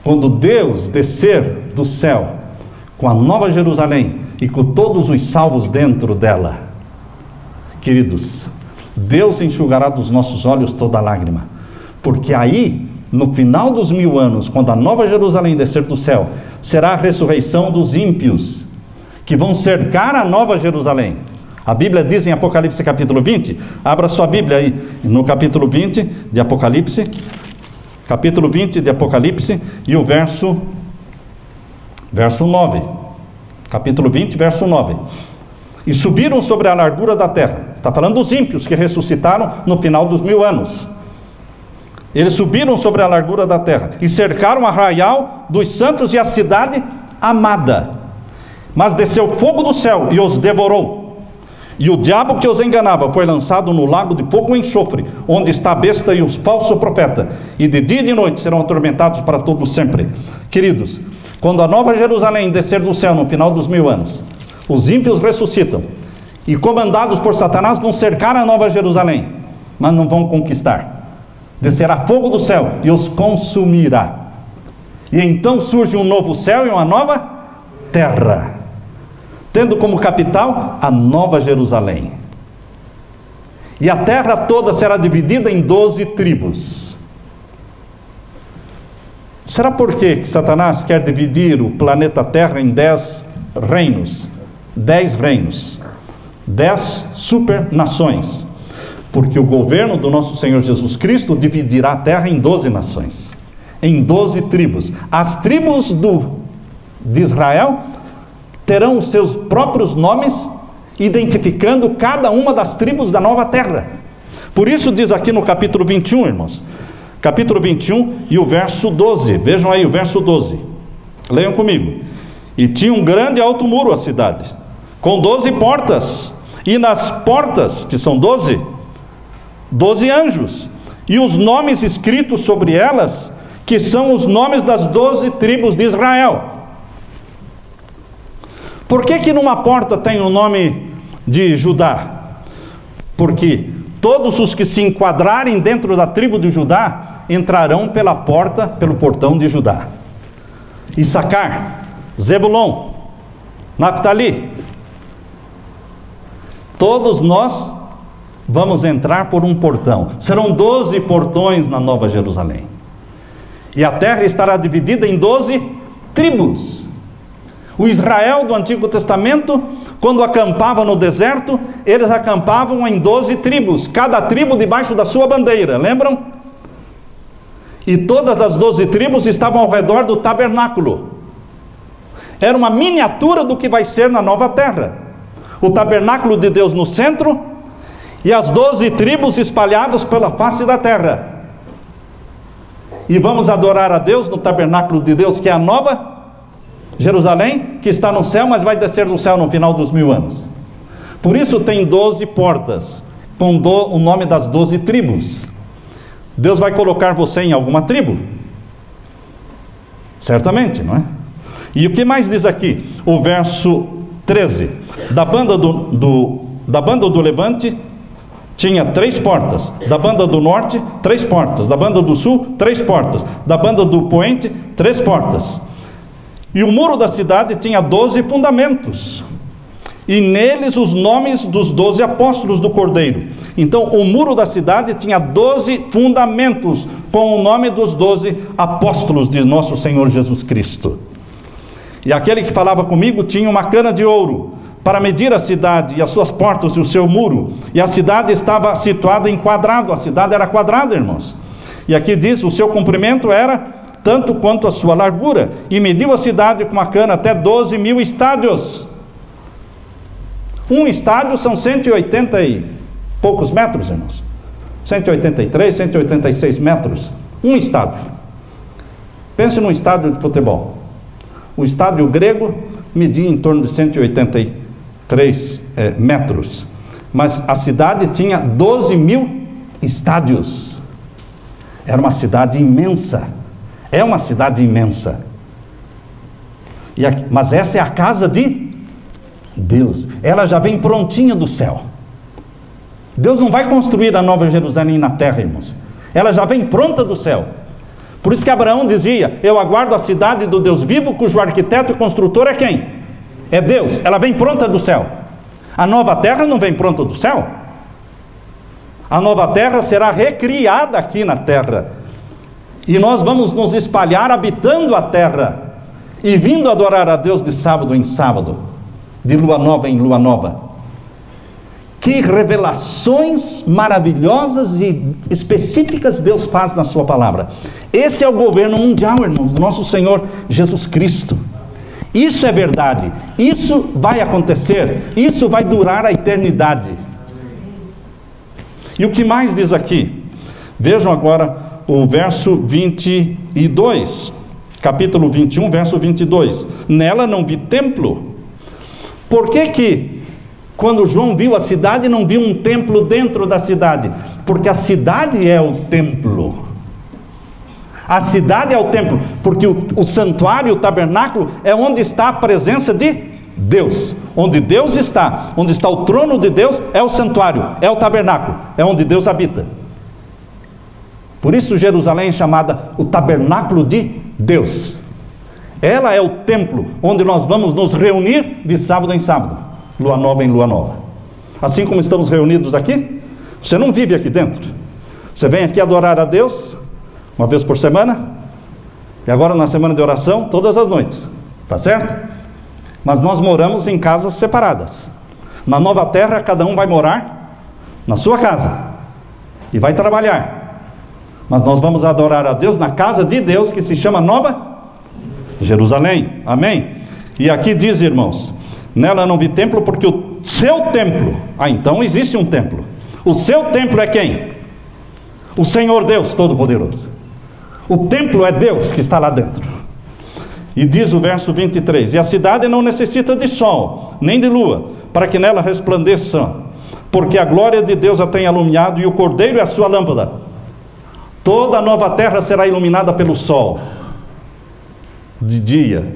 Quando Deus descer do céu, com a Nova Jerusalém, e com todos os salvos dentro dela, queridos, Deus enxugará dos nossos olhos toda lágrima, porque aí, no final dos 1000 anos, quando a Nova Jerusalém descer do céu, será a ressurreição dos ímpios, que vão cercar a Nova Jerusalém. A Bíblia diz em Apocalipse capítulo 20, abra sua Bíblia aí, no capítulo 20 de Apocalipse, capítulo 20 de Apocalipse, e o verso 9, capítulo 20, verso 9. E subiram sobre a largura da terra. Está falando dos ímpios que ressuscitaram no final dos 1000 anos. Eles subiram sobre a largura da terra e cercaram o arraial dos santos e a cidade amada. Mas desceu fogo do céu e os devorou. E o diabo que os enganava foi lançado no lago de fogo e enxofre, onde está a besta e o falso profeta. E de dia e de noite serão atormentados para todo sempre. Queridos, quando a Nova Jerusalém descer do céu no final dos 1000 anos, os ímpios ressuscitam e, comandados por Satanás, vão cercar a Nova Jerusalém, mas não vão conquistar. Descerá fogo do céu e os consumirá. E então surge um novo céu e uma nova terra, tendo como capital a Nova Jerusalém. E a terra toda será dividida em 12 tribos. Será por que Satanás quer dividir o planeta Terra em 10 reinos? 10 reinos, 10 supernações, porque o governo do nosso Senhor Jesus Cristo dividirá a terra em 12 nações, em 12 tribos. As tribos de Israel terão os seus próprios nomes, identificando cada uma das tribos da nova terra. Por isso diz aqui no capítulo 21, irmãos, capítulo 21 e o verso 12, vejam aí o verso 12, leiam comigo. E tinha um grande alto muro a cidade, com 12 portas, e nas portas, que são 12 anjos, e os nomes escritos sobre elas, que são os nomes das 12 tribos de Israel. Por que numa porta tem o nome de Judá? Porque todos os que se enquadrarem dentro da tribo de Judá, entrarão pela porta, pelo portão de Judá. Issacar, Zebulon, Naftali, todos nós vamos entrar por um portão. Serão 12 portões na Nova Jerusalém. E a terra estará dividida em 12 tribos. O Israel do Antigo Testamento, quando acampava no deserto, eles acampavam em 12 tribos, cada tribo debaixo da sua bandeira, lembram? E todas as 12 tribos estavam ao redor do tabernáculo. Era uma miniatura do que vai ser na nova terra. O tabernáculo de Deus no centro e as 12 tribos espalhadas pela face da terra. E vamos adorar a Deus no tabernáculo de Deus, que é a Nova Jerusalém, que está no céu, mas vai descer do céu no final dos 1000 anos. Por isso tem 12 portas, com o nome das 12 tribos. Deus vai colocar você em alguma tribo? Certamente, não é? E o que mais diz aqui? O verso 13. Da banda do levante tinha 3 portas, da banda do norte 3 portas, da banda do sul 3 portas, da banda do poente 3 portas. E o muro da cidade tinha 12 fundamentos. e neles os nomes dos 12 apóstolos do Cordeiro. Então o muro da cidade tinha 12 fundamentos, com o nome dos 12 apóstolos de nosso Senhor Jesus Cristo. E aquele que falava comigo tinha uma cana de ouro, para medir a cidade e as suas portas e o seu muro. E a cidade estava situada em quadrado, a cidade era quadrada, irmãos. E aqui diz, o seu comprimento era tanto quanto a sua largura. E mediu a cidade com a cana até 12.000 estádios. Um estádio são 180 e poucos metros, irmãos. 183, 186 metros. Um estádio. Pense num estádio de futebol. O estádio grego media em torno de 183 metros. Mas a cidade tinha 12.000 estádios. Era uma cidade imensa. É uma cidade imensa. Mas essa é a casa de Deus. Ela já vem prontinha do céu. Deus não vai construir a Nova Jerusalém na terra, irmãos. Ela já vem pronta do céu. Por isso que Abraão dizia: eu aguardo a cidade do Deus vivo, cujo arquiteto e construtor é quem? É Deus. Ela vem pronta do céu. A nova terra não vem pronta do céu. A nova terra será recriada aqui na terra. E nós vamos nos espalhar habitando a terra e vindo adorar a Deus de sábado em sábado, de lua nova em lua nova. Que revelações maravilhosas e específicas Deus faz na sua palavra. Esse é o governo mundial, irmãos, do nosso Senhor Jesus Cristo. Isso é verdade, isso vai acontecer, isso vai durar a eternidade. E o que mais diz aqui? Vejam agora o verso 22, capítulo 21, verso 22. Nela não vi templo. Por que quando João viu a cidade, não viu um templo dentro da cidade? Porque a cidade é o templo. A cidade é o templo, porque o santuário, o tabernáculo, é onde está a presença de Deus. Onde Deus está, onde está o trono de Deus, é o santuário, é o tabernáculo, é onde Deus habita. Por isso Jerusalém é chamada o tabernáculo de Deus. Ela é o templo, onde nós vamos nos reunir de sábado em sábado, lua nova em lua nova. Assim como estamos reunidos aqui, você não vive aqui dentro. Você vem aqui adorar a Deus uma vez por semana, e agora na semana de oração, todas as noites, tá certo? Mas nós moramos em casas separadas. Na nova terra, cada um vai morar na sua casa e vai trabalhar. Mas nós vamos adorar a Deus na casa de Deus, que se chama Nova Jerusalém. Amém? E aqui diz, irmãos, nela não vi templo, porque o seu templo, então existe um templo. O seu templo é quem? O Senhor Deus Todo-Poderoso. O templo é Deus que está lá dentro. E diz o verso 23: e a cidade não necessita de sol, nem de lua, para que nela resplandeça, porque a glória de Deus a tem iluminado, e o Cordeiro é a sua lâmpada. Toda a nova terra será iluminada pelo sol de dia,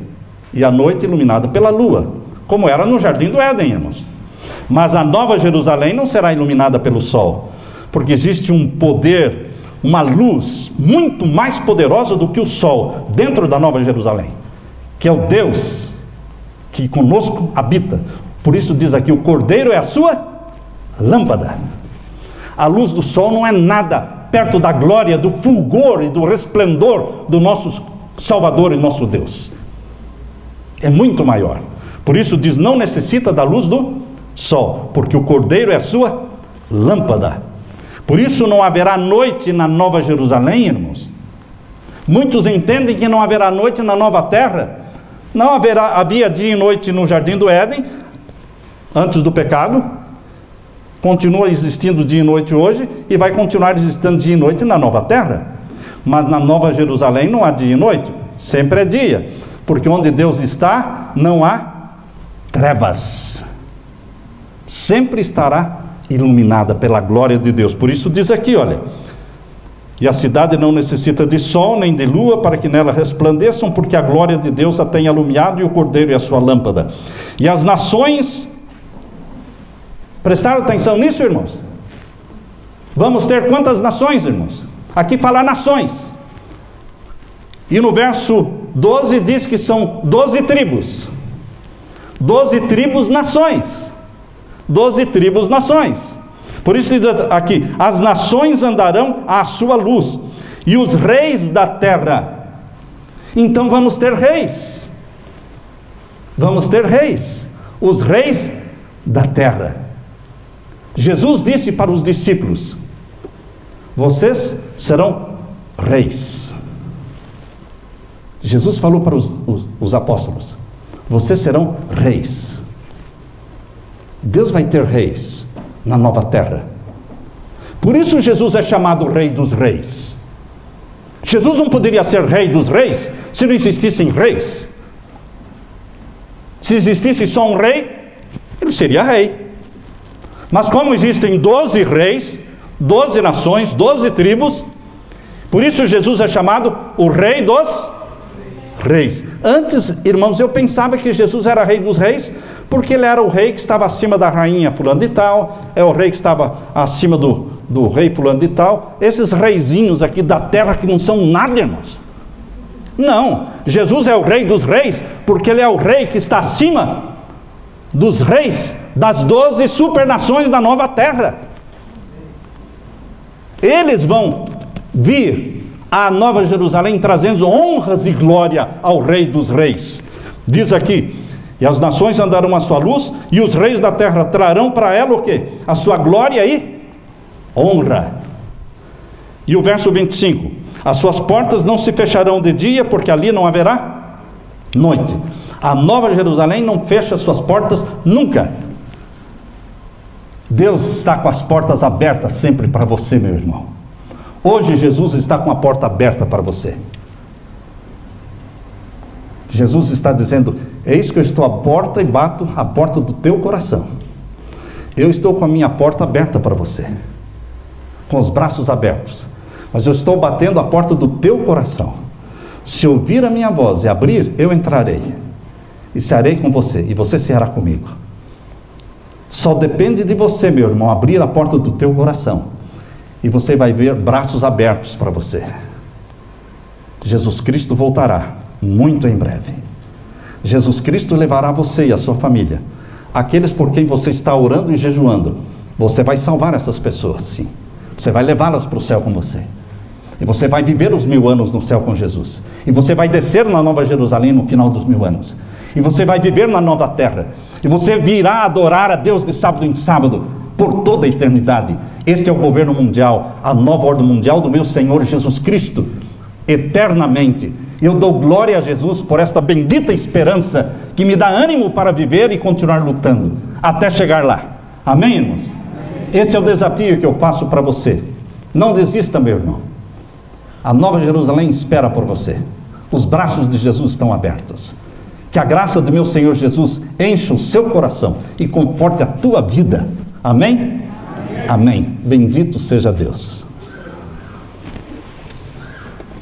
e a noite iluminada pela lua, como era no jardim do Éden, irmãos. Mas a nova Jerusalém não será iluminada pelo sol, porque existe um poder, uma luz muito mais poderosa do que o sol dentro da nova Jerusalém, que é o Deus que conosco habita. Por isso diz aqui: o Cordeiro é a sua lâmpada. A luz do sol não é nada perto da glória, do fulgor e do resplendor do nosso Salvador e nosso Deus. É muito maior. Por isso diz: não necessita da luz do sol, porque o Cordeiro é a sua lâmpada. Por isso não haverá noite na nova Jerusalém, irmãos. Muitos entendem que não haverá noite na nova terra. Não havia dia e noite no jardim do Éden, antes do pecado. Continua existindo dia e noite hoje, e vai continuar existindo dia e noite na nova terra. Mas na nova Jerusalém não há dia e noite, sempre é dia, porque onde Deus está, não há trevas. Sempre estará iluminada pela glória de Deus. Por isso diz aqui, olha: e a cidade não necessita de sol nem de lua, para que nela resplandeçam, porque a glória de Deus a tem iluminado, e o Cordeiro é a sua lâmpada. E as nações, prestaram atenção nisso, irmãos? Vamos ter quantas nações, irmãos? Aqui fala nações. E no verso 12 diz que são 12 tribos. 12 tribos, nações. 12 tribos, nações. Por isso diz aqui, as nações andarão à sua luz, e os reis da terra. Então vamos ter reis. Vamos ter reis. Os reis da terra. Jesus disse para os discípulos: vocês serão reis. Jesus falou para os apóstolos: vocês serão reis. Deus vai ter reis na nova terra. Por isso Jesus é chamado Rei dos Reis. Jesus não poderia ser Rei dos Reis se não existissem reis. Se existisse só um rei, ele seria rei. Mas como existem 12 reis, 12 nações, 12 tribos, por isso Jesus é chamado o Rei dos Reis. Antes, irmãos, eu pensava que Jesus era Rei dos Reis, porque ele era o rei que estava acima da rainha fulano de tal, é o rei que estava acima do rei fulano de tal, esses reizinhos aqui da terra que não são nada, irmãos. Não, Jesus é o Rei dos Reis, porque ele é o rei que está acima dos reis das 12 supernações da nova terra. Eles vão vir à Nova Jerusalém trazendo honras e glória ao Rei dos Reis. Diz aqui: e as nações andarão à sua luz, e os reis da terra trarão para ela o quê? A sua glória e honra. E o verso 25: as suas portas não se fecharão de dia, porque ali não haverá noite. A Nova Jerusalém não fecha suas portas nunca. Deus está com as portas abertas sempre para você, meu irmão. Hoje Jesus está com a porta aberta para você. Jesus está dizendo: eis que eu estou à porta e bato a porta do teu coração. Eu estou com a minha porta aberta para você, com os braços abertos, mas eu estou batendo a porta do teu coração. Se ouvir a minha voz e abrir, eu entrarei e serei com você, e você será comigo. Só depende de você, meu irmão, abrir a porta do teu coração, e você vai ver braços abertos para você. Jesus Cristo voltará muito em breve. Jesus Cristo levará você e a sua família, aqueles por quem você está orando e jejuando. Você vai salvar essas pessoas, sim. Você vai levá-las para o céu com você, e você vai viver os 1000 anos no céu com Jesus, e você vai descer na Nova Jerusalém no final dos 1000 anos, e você vai viver na nova terra, e você virá adorar a Deus de sábado em sábado por toda a eternidade. Este é o governo mundial, a nova ordem mundial do meu Senhor Jesus Cristo, eternamente. Eu dou glória a Jesus por esta bendita esperança que me dá ânimo para viver e continuar lutando até chegar lá. Amém, irmãos? Esse é o desafio que eu faço para você. Não desista, meu irmão. A Nova Jerusalém espera por você. Os braços de Jesus estão abertos. Que a graça do meu Senhor Jesus encha o seu coração e conforte a tua vida. Amém? Amém. Bendito seja Deus.